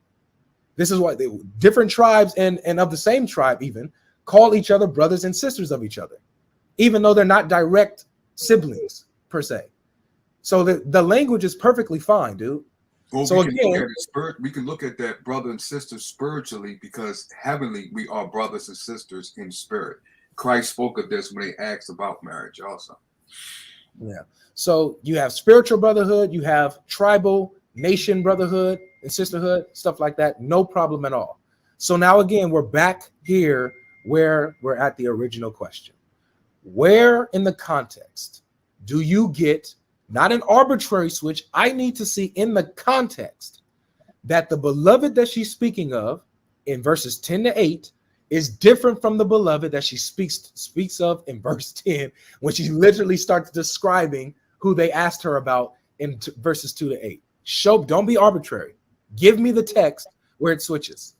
This is why different tribes and of the same tribe even call each other brothers and sisters of each other, even though they're not direct siblings per se. So the language is perfectly fine, dude. Well, so we can look at that brother and sister spiritually, because heavenly we are brothers and sisters in spirit. Christ spoke of this when they asked about marriage also. Yeah. So you have spiritual brotherhood, you have tribal nation brotherhood and sisterhood, stuff like that. No problem at all. So now again, we're back here where we're at the original question. Where in the context do you get, not an arbitrary switch, I need to see in the context that the beloved that she's speaking of in verses 10 to 8 is different from the beloved that she speaks of in verse 10, when she literally starts describing who they asked her about in verses 2 to 8. Don't be arbitrary. Give me the text where it switches.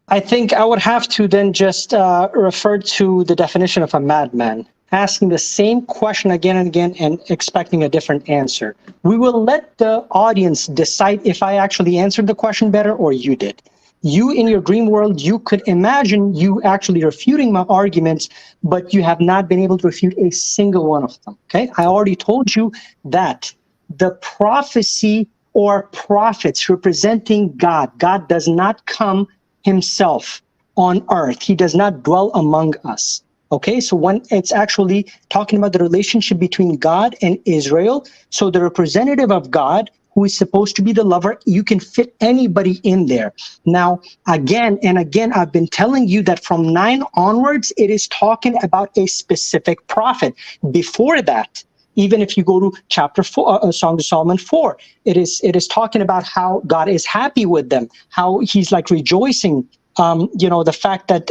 I think I would have to then just refer to the definition of a madman. asking the same question again and again and expecting a different answer. We will let the audience decide if I actually answered the question better or you did. You, in your dream world, you could imagine you actually refuting my arguments, but you have not been able to refute a single one of them. Okay, I already told you that the prophecy or prophets representing God, God does not come himself on earth. He does not dwell among us. Okay, so when it's actually talking about the relationship between God and Israel, so the representative of God, who is supposed to be the lover, you can fit anybody in there. Now, again and again, I've been telling you that from 9 onwards, it is talking about a specific prophet. Before that, even if you go to chapter 4, Song of Solomon 4, it is talking about how God is happy with them, how he's like rejoicing. The fact that,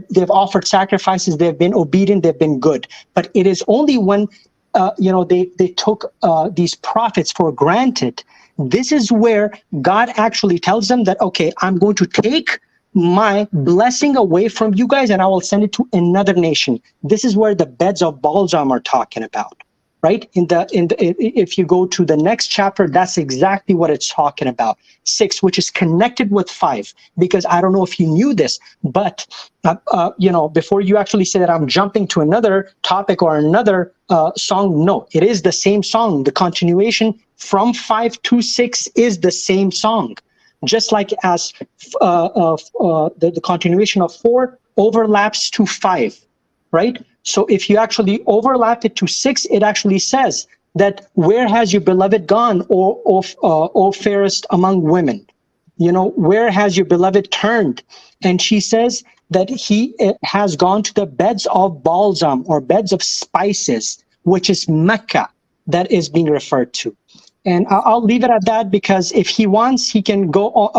they've offered sacrifices, they've been obedient, they've been good. But it is only when, they took these prophets for granted. This is where God actually tells them that, okay, I'm going to take my blessing away from you guys and I will send it to another nation. This is where the beds of balsam are talking about. Right? If you go to the next chapter, that's exactly what it's talking about. 6, which is connected with 5, because I don't know if you knew this, but before you actually say that I'm jumping to another topic or another song, no, it is the same song. The continuation from 5 to 6 is the same song, just like as the continuation of 4 overlaps to 5, right? So if you actually overlap it to 6, it actually says that where has your beloved gone, O fairest among women? Where has your beloved turned? And she says that he has gone to the beds of balsam or beds of spices, which is Mecca, that is being referred to. And I'll leave it at that, because if he wants, he can go,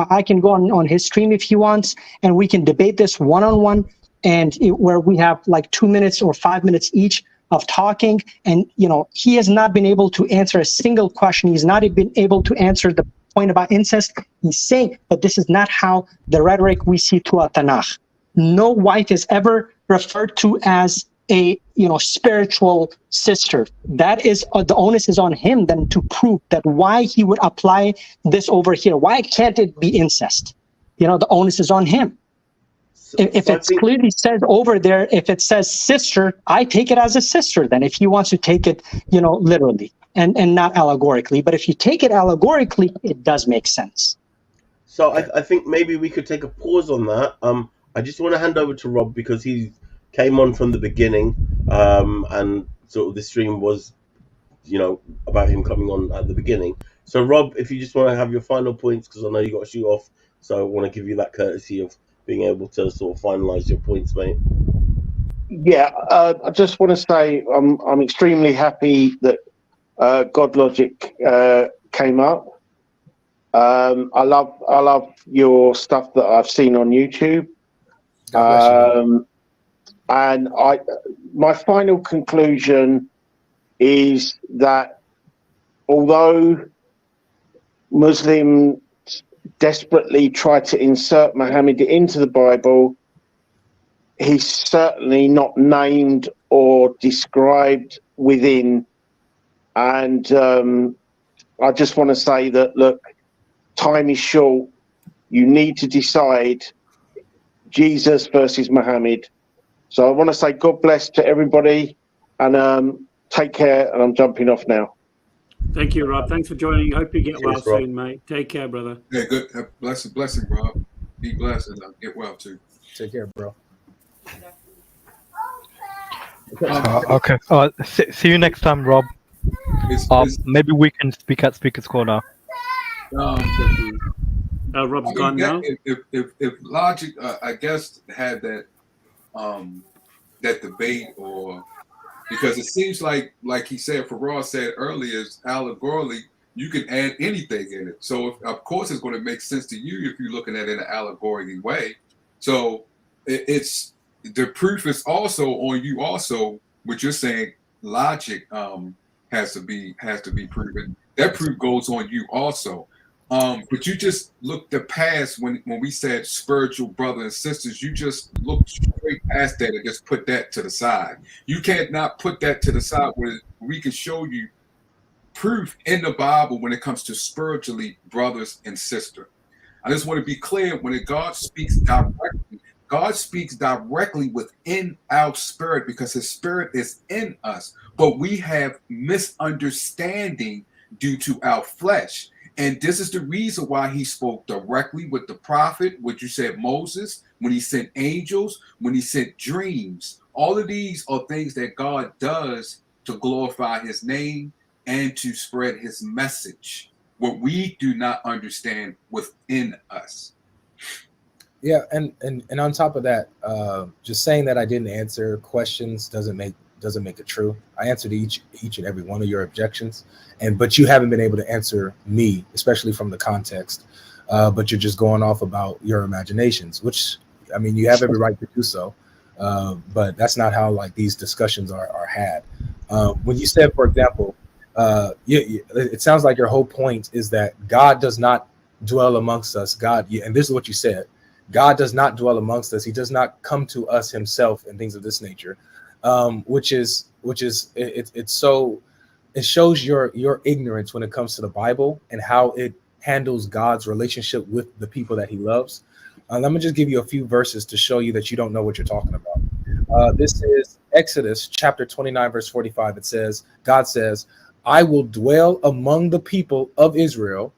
I can go on his stream if he wants, and we can debate this one-on-one. And where we have like 2 minutes or 5 minutes each of talking. And, he has not been able to answer a single question. He's not been able to answer the point about incest. He's saying that this is not how the rhetoric we see throughout Tanakh. No wife is ever referred to as a, spiritual sister. That is, the onus is on him then to prove that why he would apply this over here. Why can't it be incest? The onus is on him. If it clearly says over there, if it says sister, I take it as a sister then, if he wants to take it, literally and not allegorically. But if you take it allegorically, it does make sense. So I think maybe we could take a pause on that. I just want to hand over to Rob, because he came on from the beginning, and sort of the stream was, about him coming on at the beginning. So Rob, if you just want to have your final points, because I know you got to shoot off, so I want to give you that courtesy of being able to sort of finalize your points, mate. Yeah, I just want to say I'm extremely happy that GodLogic came up. I love your stuff that I've seen on YouTube. And my final conclusion is that although Muslims desperately try to insert Muhammad into the Bible, he's certainly not named or described within. And I just want to say that, look, time is short. You need to decide Jesus versus Muhammad. So I want to say God bless to everybody, and take care, and I'm jumping off now. Thank you, Rob. Thanks for joining. Hope you get well Cheers, Rob. soon, mate. Take care, brother. Yeah, good. Blessing, Rob. Be blessed and get well too. Take care, bro. Okay. See you next time, Rob. Maybe we can speak at Speaker's Corner. Rob's gone now. If Logic, I guess, had that that debate, or because it seems like he said, Fawad said earlier, is allegorically you can add anything in it. So of course it's going to make sense to you if you're looking at it in an allegorical way. So it's the proof is also on you. Also, what you're saying, logic has to be proven. That proof goes on you also. But you just looked the past when we said spiritual brothers and sisters. You just looked straight past that and just put that to the side. You can't not put that to the side where we can show you proof in the Bible when it comes to spiritually brothers and sisters. I just want to be clear, when God speaks directly within our spirit because his spirit is in us, but we have misunderstanding due to our flesh. And this is the reason why he spoke directly with the prophet, what you said, Moses, when he sent angels, when he sent dreams. All of these are things that God does to glorify his name and to spread his message, what we do not understand within us. Yeah, and on top of that, just saying that I didn't answer questions doesn't make it true. I answered each and every one of your objections, but you haven't been able to answer me, especially from the context. But you're just going off about your imaginations, which, I mean, you have every right to do so. But that's not how like these discussions are had. When you said, for example, it sounds like your whole point is that God does not dwell amongst us. And this is what you said. God does not dwell amongst us. He does not come to us himself and things of this nature, which shows your ignorance when it comes to the Bible and how it handles God's relationship with the people that he loves. Let me just give you a few verses to show you that you don't know what you're talking about. This is Exodus chapter 29, verse 45. It says, God says, I will dwell among the people of Israel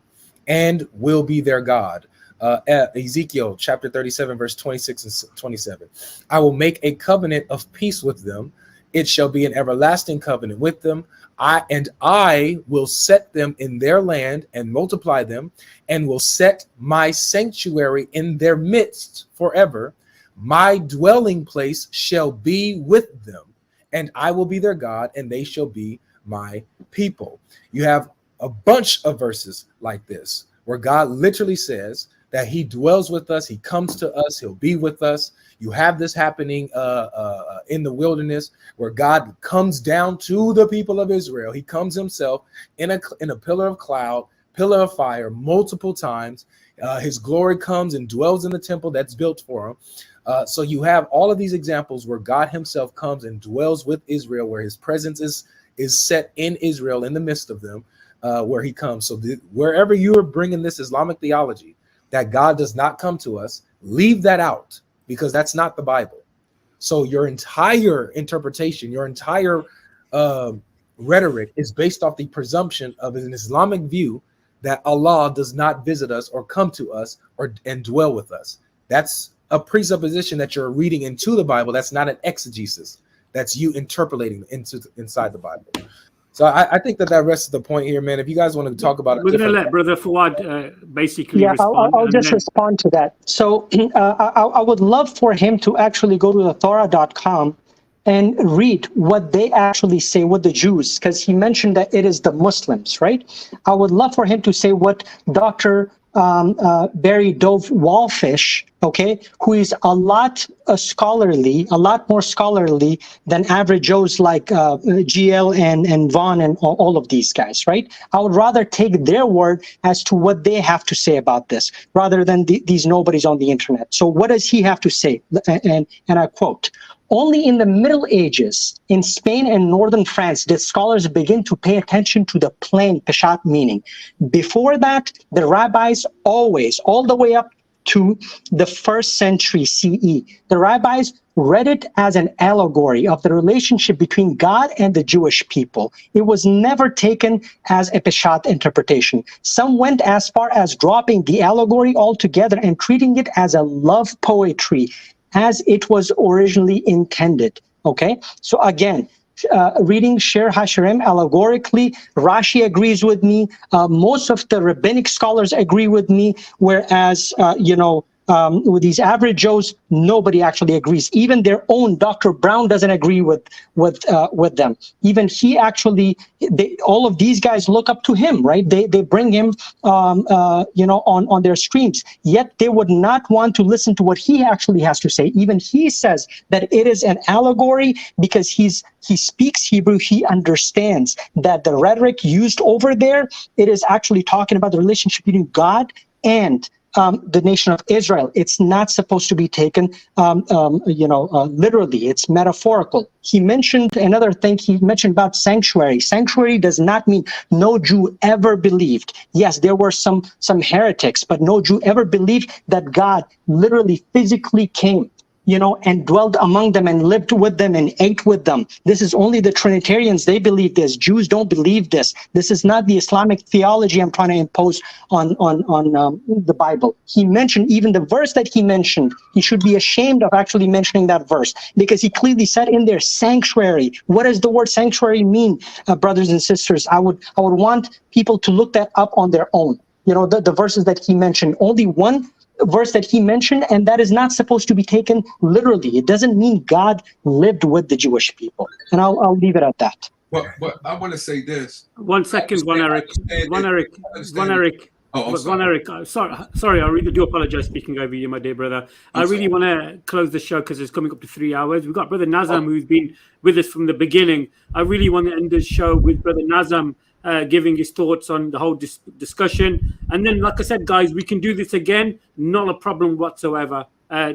and will be their God. Ezekiel chapter 37, verse 26 and 27. I will make a covenant of peace with them. It shall be an everlasting covenant with them. I will set them in their land and multiply them, and will set my sanctuary in their midst forever. My dwelling place shall be with them, and I will be their God, and they shall be my people. You have a bunch of verses like this where God literally says that he dwells with us, he comes to us, he'll be with us. You have this happening in the wilderness where God comes down to the people of Israel. He comes himself in a pillar of cloud, pillar of fire, multiple times. His glory comes and dwells in the temple that's built for him. So you have all of these examples where God himself comes and dwells with Israel, where his presence is set in Israel, in the midst of them, where he comes. So wherever you are bringing this Islamic theology that God does not come to us, leave that out, because that's not the Bible. So your entire interpretation, your entire rhetoric is based off the presumption of an Islamic view that Allah does not visit us or come to us and dwell with us. That's a presupposition that you're reading into the Bible. That's not an exegesis. That's you interpolating inside the Bible. So I think that rests the point here, man. If you guys want to talk about it, we're going to let Brother Fawad basically respond. I'll just respond to that. So I would love for him to actually go to the Torah.com and read what they actually say, what the Jews, because he mentioned that it is the Muslims, right? I would love for him to say what Dr. Barry Dove Wallfish, okay, who is a lot more scholarly than average Joes like GL and Vaughn and all of these guys, right? I would rather take their word as to what they have to say about this rather than these nobodies on the internet. So what does he have to say? And I quote, only in the Middle Ages, in Spain and northern France, did scholars begin to pay attention to the plain Peshat meaning. Before that, the rabbis always, all the way up to the 1st century CE, the rabbis read it as an allegory of the relationship between God and the Jewish people. It was never taken as a Peshat interpretation. Some went as far as dropping the allegory altogether and treating it as a love poetry, as it was originally intended. Okay, so again, reading Shir HaShirim allegorically, Rashi agrees with me. Most of the rabbinic scholars agree with me. Whereas, with these average Joes, nobody actually agrees. Even their own Dr. Brown doesn't agree with them. Even he actually, all of these guys look up to him, right? They bring him, on their streams. Yet they would not want to listen to what he actually has to say. Even he says that it is an allegory because he speaks Hebrew. He understands that the rhetoric used over there, it is actually talking about the relationship between God and the nation of Israel. It's not supposed to be taken, literally. It's metaphorical. He mentioned another thing. He mentioned about sanctuary. Sanctuary does not mean no Jew ever believed. Yes, there were some heretics, but no Jew ever believed that God literally physically came, and dwelled among them and lived with them and ate with them. This is only the Trinitarians. They believe this. Jews don't believe this. This is not the Islamic theology I'm trying to impose on the Bible. He mentioned even the verse that he mentioned. He should be ashamed of actually mentioning that verse because he clearly said in there, sanctuary. What does the word sanctuary mean, brothers and sisters? I would want people to look that up on their own. The verses that he mentioned, only one verse that he mentioned, and that is not supposed to be taken literally. It doesn't mean God lived with the Jewish people. And I'll leave it at that. But I want to say this. 1 second, Von Eric. Sorry, I really do apologize speaking over you, my dear brother. I really want to close the show because it's coming up to 3 hours. We've got Brother Nazam, who's been with us from the beginning. I really want to end the show with Brother Nazam giving his thoughts on the whole discussion. And then, like I said, guys, we can do this again. Not a problem whatsoever.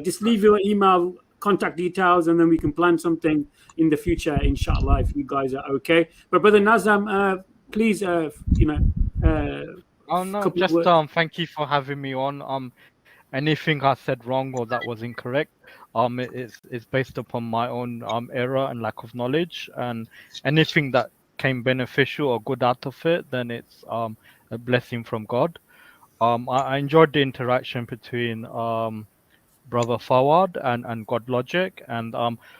Just leave your email, contact details, and then we can plan something in the future, inshallah, if you guys are okay. But Brother Nazam, please, thank you for having me on. Anything I said wrong or that was incorrect, it's based upon my own error and lack of knowledge, and anything that came beneficial or good out of it, then it's a blessing from God. I enjoyed the interaction between Brother Fawad and GodLogic, and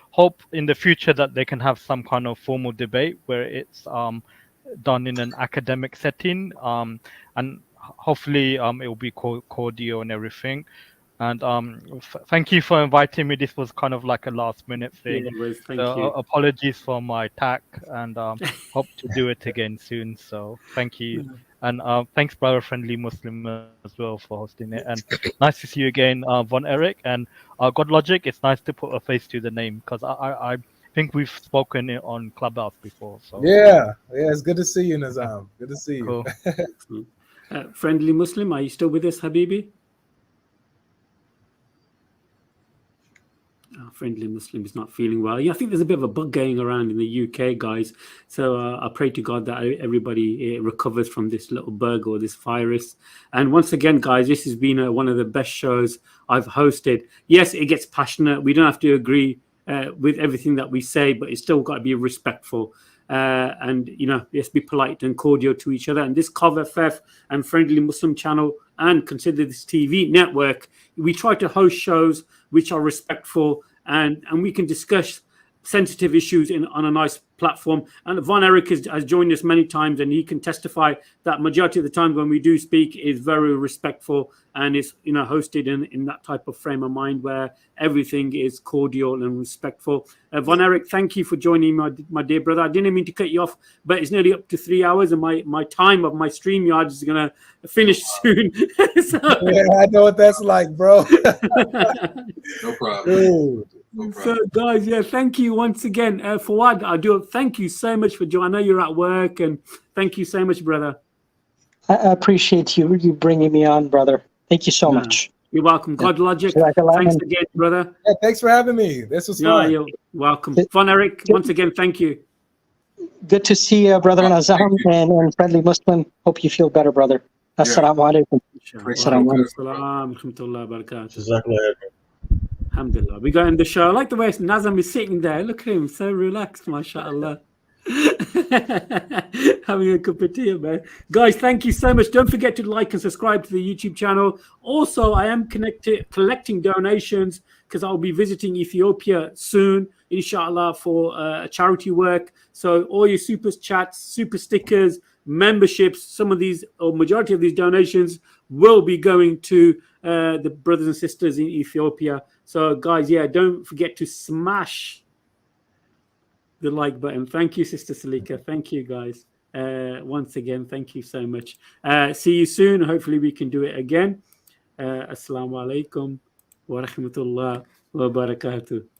hope in the future that they can have some kind of formal debate where it's done in an academic setting, and hopefully it will be cordial and everything. And thank you for inviting me. This was kind of like a last minute thing. Thank you. Apologies for my tack, and hope to do it again soon. So thank you. And thanks, Brother Friendly Muslim, as well, for hosting it. And nice to see you again, Von Eric. And GodLogic, it's nice to put a face to the name because I think we've spoken on Clubhouse before. So yeah, it's good to see you, Nazam. Good to see you. Cool. Friendly Muslim, are you still with us, Habibi? Friendly Muslim is not feeling well. Yeah, I think there's a bit of a bug going around in the UK, guys. So I pray to God that everybody recovers from this little bug or this virus. And once again, guys, this has been one of the best shows I've hosted. Yes, it gets passionate. We don't have to agree with everything that we say, but it's still got to be respectful. And, let's be polite and cordial to each other. And this Cover FF and Friendly Muslim channel and Consider This TV network, we try to host shows which are respectful and we can discuss sensitive issues on a nice platform. And Von Eric has joined us many times, and he can testify that majority of the time when we do speak is very respectful and it's hosted in that type of frame of mind where everything is cordial and respectful. Von Eric, thank you for joining my dear brother. I didn't mean to cut you off, but it's nearly up to 3 hours, and my time of my StreamYard is going to finish soon. Yeah, I know what that's like, bro. No problem. Dude. So, guys, thank you once again. Fawad, I do thank you so much for joining. I know you're at work, and thank you so much, brother. I appreciate you bringing me on, brother. Thank you so much. You're welcome. GodLogic, thanks again, brother. Yeah, thanks for having me. This was fun. You're welcome. Von Eric, once again, thank you. Good to see you, Brother Nazam and Friendly Muslim. Hope you feel better, brother. Assalamu alaikum. Assalamu Jazakallah. Alhamdulillah. We got in the show. I like the way Nazam is sitting there. Look at him, so relaxed, mashallah. Having a cup of tea, man. Guys, thank you so much. Don't forget to like and subscribe to the YouTube channel. Also, I am collecting donations because I'll be visiting Ethiopia soon, inshallah, for charity work. So all your super chats, super stickers, memberships, some of these or majority of these donations will be going to the brothers and sisters in Ethiopia. So guys, yeah, don't forget to smash the like button. Thank you, Sister Salika. Thank you, guys. Once again, thank you so much. See you soon. Hopefully we can do it again. Assalamu alaikum wa rahmatullah wa barakatuh.